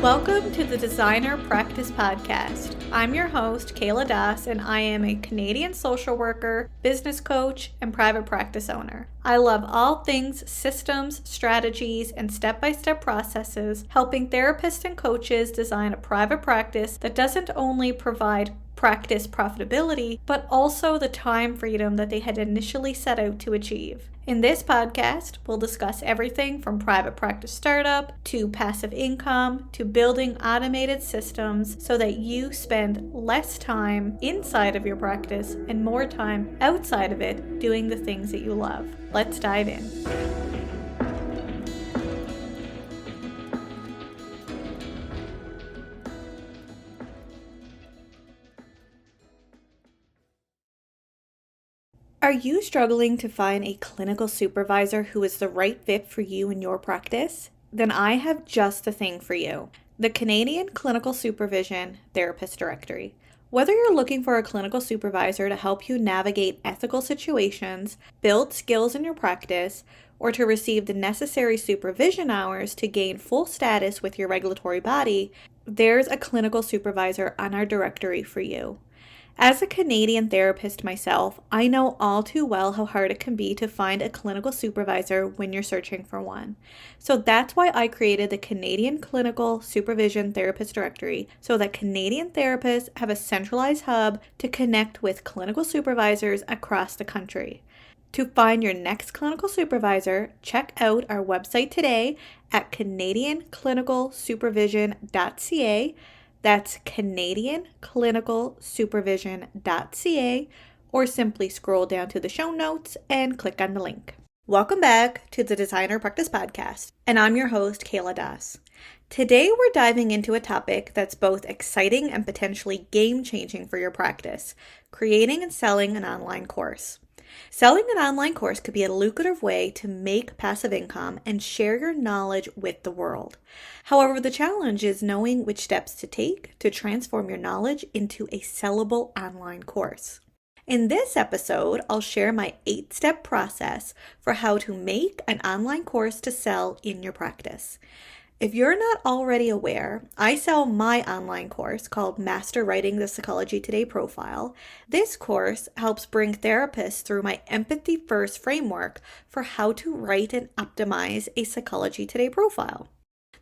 Welcome to the Designer Practice Podcast. I'm your host, Kayla Das, and I am a Canadian social worker, business coach, and private practice owner. I love all things systems, strategies, and step-by-step processes, helping therapists and coaches design a private practice that doesn't only provide practice profitability, but also the time freedom that they had initially set out to achieve. In this podcast, we'll discuss everything from private practice startup to passive income to building automated systems so that you spend less time inside of your practice and more time outside of it doing the things that you love. Let's dive in. Are you struggling to find a clinical supervisor who is the right fit for you and your practice? Then I have just the thing for you, the Canadian Clinical Supervision Therapist Directory. Whether you're looking for a clinical supervisor to help you navigate ethical situations, build skills in your practice, or to receive the necessary supervision hours to gain full status with your regulatory body, there's a clinical supervisor on our directory for you. As a Canadian therapist myself, I know all too well how hard it can be to find a clinical supervisor when you're searching for one. So that's why I created the Canadian Clinical Supervision Therapist Directory, so that Canadian therapists have a centralized hub to connect with clinical supervisors across the country. To find your next clinical supervisor, check out our website today at canadianclinicalsupervision.ca. That's canadianclinicalsupervision.ca, or simply scroll down to the show notes and click on the link. Welcome back to the Designer Practice Podcast, and I'm your host, Kayla Das. Today we're diving into a topic that's both exciting and potentially game-changing for your practice: creating and selling an online course. Selling an online course could be a lucrative way to make passive income and share your knowledge with the world. However, the challenge is knowing which steps to take to transform your knowledge into a sellable online course. In this episode, I'll share my 8-step process for how to make an online course to sell in your practice. If you're not already aware, I sell my online course called Master Writing the Psychology Today Profile. This course helps bring therapists through my empathy first framework for how to write and optimize a Psychology Today profile.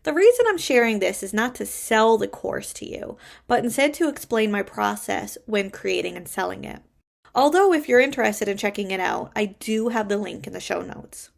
The reason I'm sharing this is not to sell the course to you, but instead to explain my process when creating and selling it. Although if you're interested in checking it out, I do have the link in the show notes.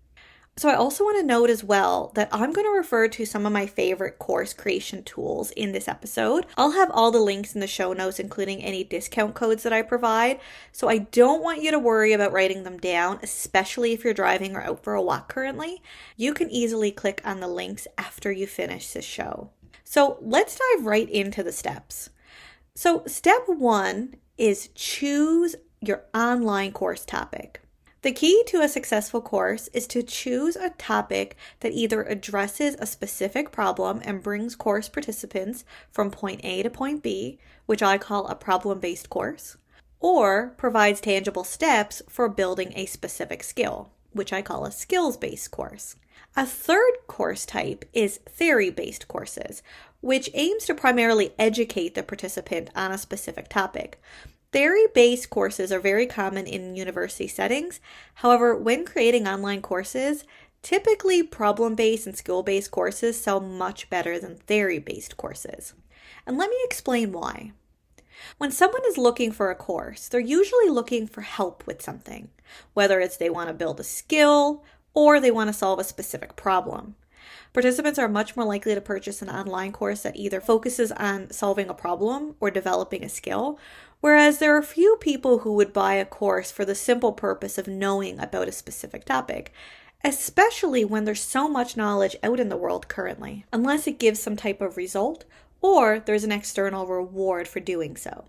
So I also want to note as well that I'm going to refer to some of my favorite course creation tools in this episode. I'll have all the links in the show notes, including any discount codes that I provide. So I don't want you to worry about writing them down, especially if you're driving or out for a walk currently. You can easily click on the links after you finish this show. So let's dive right into the steps. So step 1 is choose your online course topic. The key to a successful course is to choose a topic that either addresses a specific problem and brings course participants from point A to point B, which I call a problem-based course, or provides tangible steps for building a specific skill, which I call a skills-based course. A third course type is theory-based courses, which aims to primarily educate the participant on a specific topic. Theory-based courses are very common in university settings. However, when creating online courses, typically problem-based and skill-based courses sell much better than theory-based courses. And let me explain why. When someone is looking for a course, they're usually looking for help with something, whether it's they want to build a skill or they want to solve a specific problem. Participants are much more likely to purchase an online course that either focuses on solving a problem or developing a skill, whereas there are few people who would buy a course for the simple purpose of knowing about a specific topic, especially when there's so much knowledge out in the world currently, unless it gives some type of result or there's an external reward for doing so.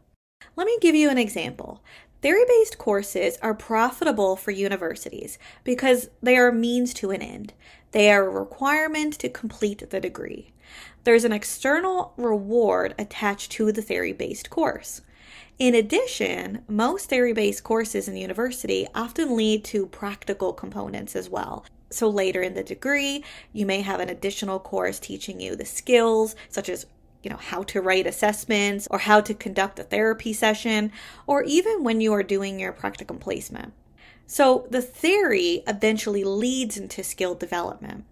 Let me give you an example. Theory-based courses are profitable for universities because they are a means to an end. They are a requirement to complete the degree. There's an external reward attached to the theory-based course. In addition, most theory-based courses in university often lead to practical components as well. So later in the degree, you may have an additional course teaching you the skills such as how to write assessments or how to conduct a therapy session, or even when you are doing your practicum placement. So the theory eventually leads into skill development.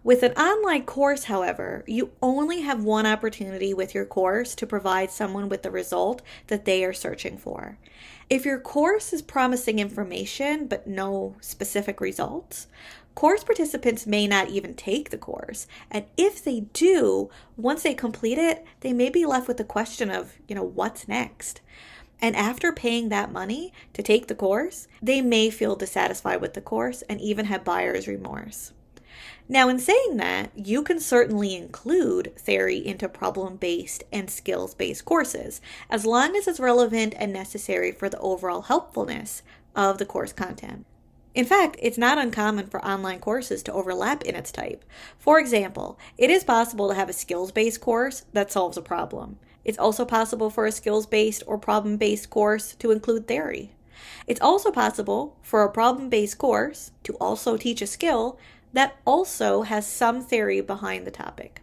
With an online course, however, you only have one opportunity with your course to provide someone with the result that they are searching for. If your course is promising information but no specific results, course participants may not even take the course. And if they do, once they complete it, they may be left with the question of, what's next? And after paying that money to take the course, they may feel dissatisfied with the course and even have buyer's remorse. Now, in saying that, you can certainly include theory into problem-based and skills-based courses, as long as it's relevant and necessary for the overall helpfulness of the course content. In fact, it's not uncommon for online courses to overlap in its type. For example, it is possible to have a skills-based course that solves a problem. It's also possible for a skills-based or problem-based course to include theory. It's also possible for a problem-based course to also teach a skill that also has some theory behind the topic.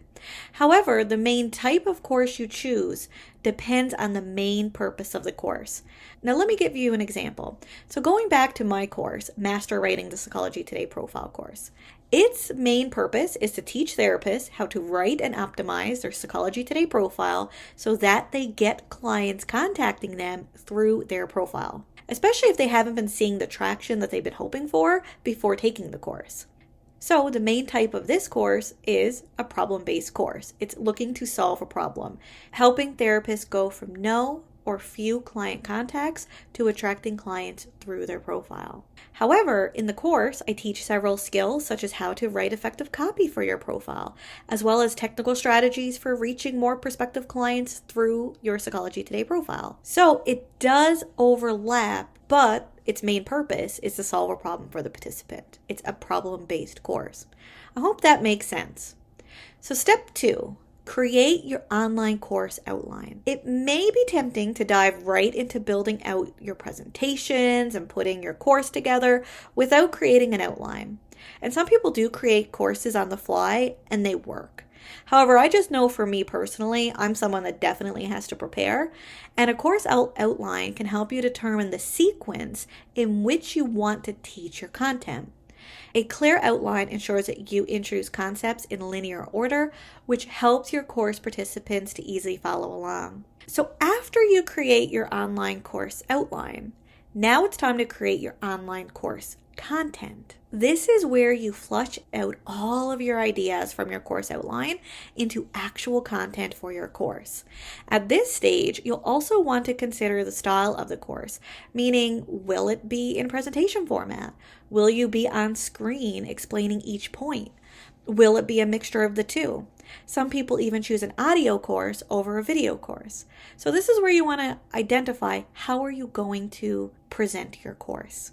However, the main type of course you choose depends on the main purpose of the course. Now, let me give you an example. So going back to my course, Master Writing the Psychology Today Profile course, its main purpose is to teach therapists how to write and optimize their Psychology Today profile so that they get clients contacting them through their profile, especially if they haven't been seeing the traction that they've been hoping for before taking the course. So the main type of this course is a problem-based course. It's looking to solve a problem, helping therapists go from no or few client contacts to attracting clients through their profile. However, in the course, I teach several skills such as how to write effective copy for your profile, as well as technical strategies for reaching more prospective clients through your Psychology Today profile. So it does overlap, but its main purpose is to solve a problem for the participant. It's a problem-based course. I hope that makes sense. So step 2, create your online course outline. It may be tempting to dive right into building out your presentations and putting your course together without creating an outline. And some people do create courses on the fly and they work. However, I just know for me personally, I'm someone that definitely has to prepare, and a course outline can help you determine the sequence in which you want to teach your content. A clear outline ensures that you introduce concepts in linear order, which helps your course participants to easily follow along. So after you create your online course outline, now it's time to create your online course content. This is where you flush out all of your ideas from your course outline into actual content for your course. At this stage, you'll also want to consider the style of the course, meaning, will it be in presentation format? Will you be on screen explaining each point? Will it be a mixture of the two? Some people even choose an audio course over a video course. So this is where you want to identify how are you going to present your course.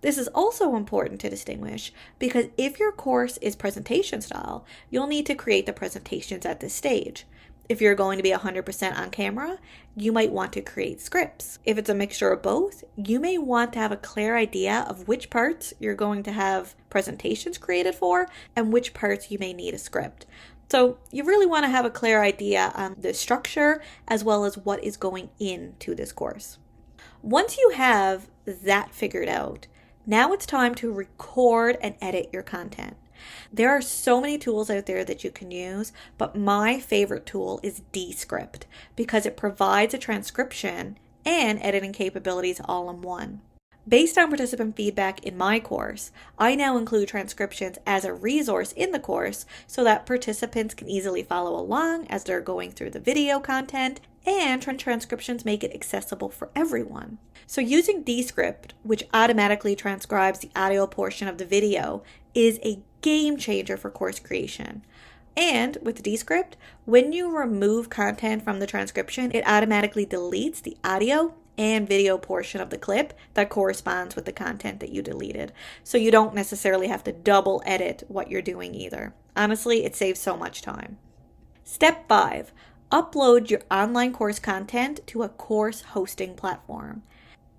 This is also important to distinguish because if your course is presentation style, you'll need to create the presentations at this stage. If you're going to be 100% on camera, you might want to create scripts. If it's a mixture of both, you may want to have a clear idea of which parts you're going to have presentations created for and which parts you may need a script. So you really want to have a clear idea on the structure as well as what is going into this course. Once you have that figured out, now it's time to record and edit your content. There are so many tools out there that you can use, but my favorite tool is Descript because it provides a transcription and editing capabilities all in one. Based on participant feedback in my course, I now include transcriptions as a resource in the course so that participants can easily follow along as they're going through the video content, and transcriptions make it accessible for everyone. So using Descript, which automatically transcribes the audio portion of the video, is a game changer for course creation. And with Descript, when you remove content from the transcription, it automatically deletes the audio and video portion of the clip that corresponds with the content that you deleted. So you don't necessarily have to double edit what you're doing either. Honestly, it saves so much time. Step 5, upload your online course content to a course hosting platform.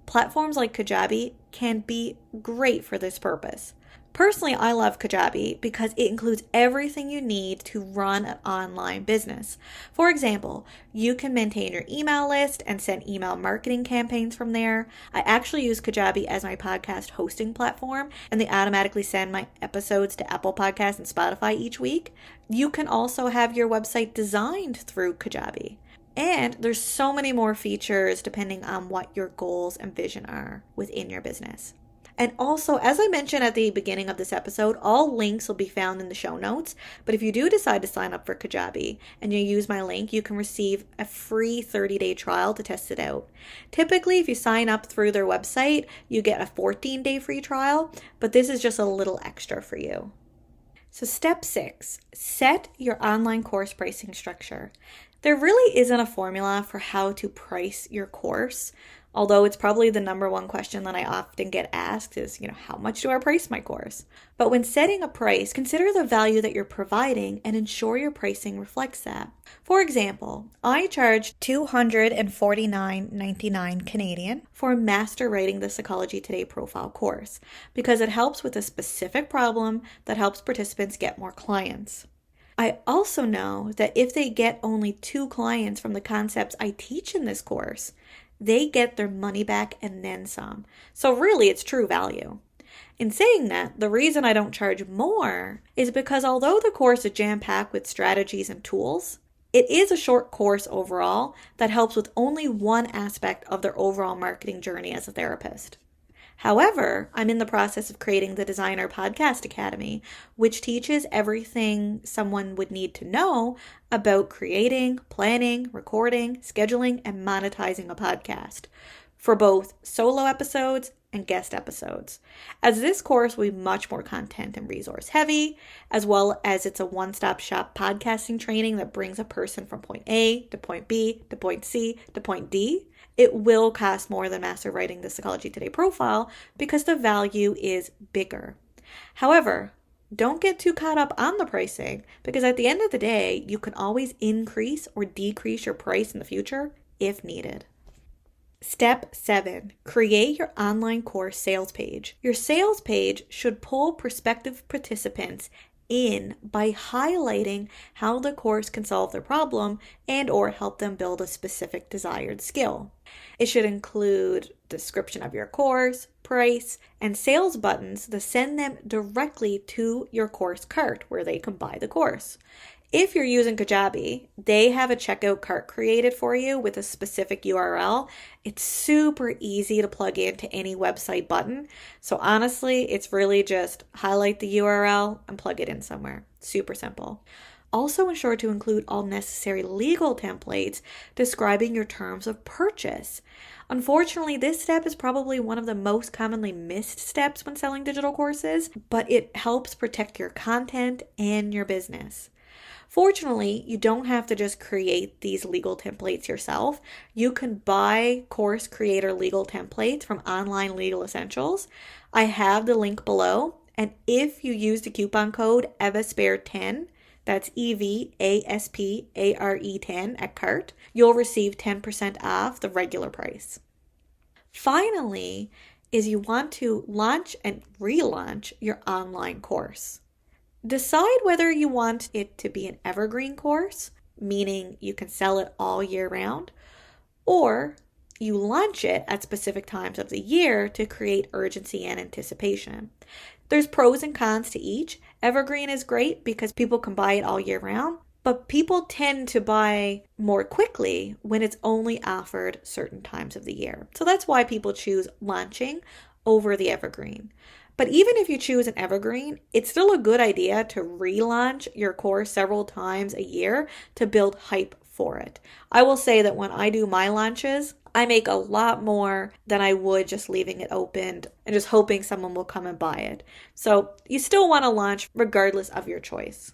Platforms like Kajabi can be great for this purpose. Personally, I love Kajabi because it includes everything you need to run an online business. For example, you can maintain your email list and send email marketing campaigns from there. I actually use Kajabi as my podcast hosting platform, and they automatically send my episodes to Apple Podcasts and Spotify each week. You can also have your website designed through Kajabi. And there's so many more features depending on what your goals and vision are within your business. And also, as I mentioned at the beginning of this episode, all links will be found in the show notes. But if you do decide to sign up for Kajabi and you use my link, you can receive a free 30-day trial to test it out. Typically, if you sign up through their website, you get a 14-day free trial, but this is just a little extra for you. So step 6, set your online course pricing structure. There really isn't a formula for how to price your course. Although it's probably the number one question that I often get asked is, how much do I price my course? But when setting a price, consider the value that you're providing and ensure your pricing reflects that. For example, I charge $249.99 Canadian for Master Writing the Psychology Today profile course because it helps with a specific problem that helps participants get more clients. I also know that if they get only 2 clients from the concepts I teach in this course, they get their money back and then some. So really, it's true value. In saying that, the reason I don't charge more is because although the course is jam-packed with strategies and tools, it is a short course overall that helps with only one aspect of their overall marketing journey as a therapist. However, I'm in the process of creating the Designer Podcast Academy, which teaches everything someone would need to know about creating, planning, recording, scheduling, and monetizing a podcast for both solo episodes and guest episodes. As this course will be much more content and resource heavy, as well as it's a one-stop shop podcasting training that brings a person from point A to point B to point C to point D. It will cost more than Master Writing the Psychology Today profile because the value is bigger. However, don't get too caught up on the pricing because at the end of the day, you can always increase or decrease your price in the future if needed. Step 7, create your online course sales page. Your sales page should pull prospective participants in by highlighting how the course can solve their problem and or help them build a specific desired skill. It should include description of your course, price, and sales buttons that send them directly to your course cart where they can buy the course. If you're using Kajabi, they have a checkout cart created for you with a specific URL. It's super easy to plug into any website button. So honestly, it's really just highlight the URL and plug it in somewhere. Super simple. Also ensure to include all necessary legal templates describing your terms of purchase. Unfortunately, this step is probably one of the most commonly missed steps when selling digital courses, but it helps protect your content and your business. Fortunately, you don't have to just create these legal templates yourself. You can buy course creator legal templates from Online Legal Essentials. I have the link below, and if you use the coupon code EVASPARE10, that's EVASPARE10 at cart, you'll receive 10% off the regular price. Finally, is you want to launch and relaunch your online course. Decide whether you want it to be an evergreen course, meaning you can sell it all year round, or you launch it at specific times of the year to create urgency and anticipation. There's pros and cons to each. Evergreen is great because people can buy it all year round, but people tend to buy more quickly when it's only offered certain times of the year. So that's why people choose launching over the evergreen. But even if you choose an evergreen, it's still a good idea to relaunch your course several times a year to build hype for it. I will say that when I do my launches, I make a lot more than I would just leaving it open and just hoping someone will come and buy it. So you still want to launch regardless of your choice.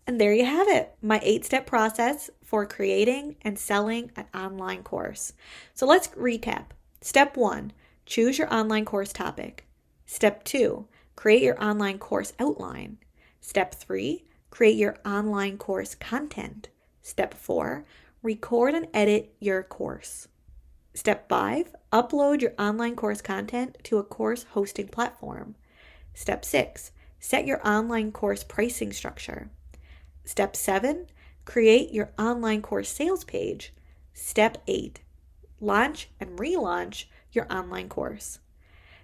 And there you have it, my 8-step process for creating and selling an online course. So let's recap. Step 1, choose your online course topic. Step 2, create your online course outline. Step 3, create your online course content. Step 4, record and edit your course. Step 5, upload your online course content to a course hosting platform. Step 6, set your online course pricing structure. Step 7, create your online course sales page. Step 8, launch and relaunch your online course.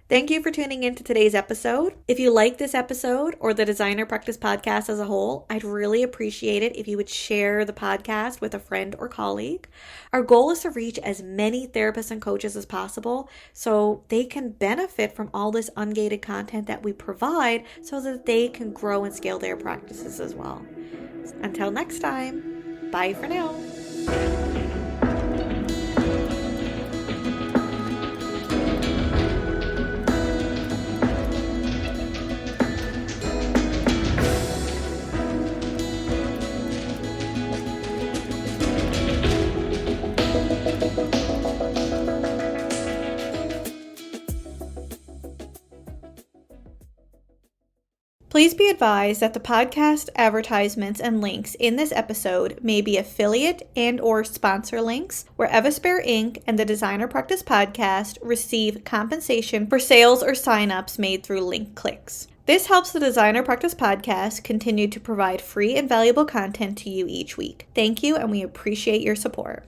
Thank you for tuning in to today's episode. If you like this episode or the Designer Practice Podcast as a whole, I'd really appreciate it if you would share the podcast with a friend or colleague. Our goal is to reach as many therapists and coaches as possible so they can benefit from all this ungated content that we provide so that they can grow and scale their practices as well. Until next time, bye for now. Please be advised that the podcast advertisements and links in this episode may be affiliate and or sponsor links where Evaspare Inc. and the Designer Practice Podcast receive compensation for sales or signups made through link clicks. This helps the Designer Practice Podcast continue to provide free and valuable content to you each week. Thank you, and we appreciate your support.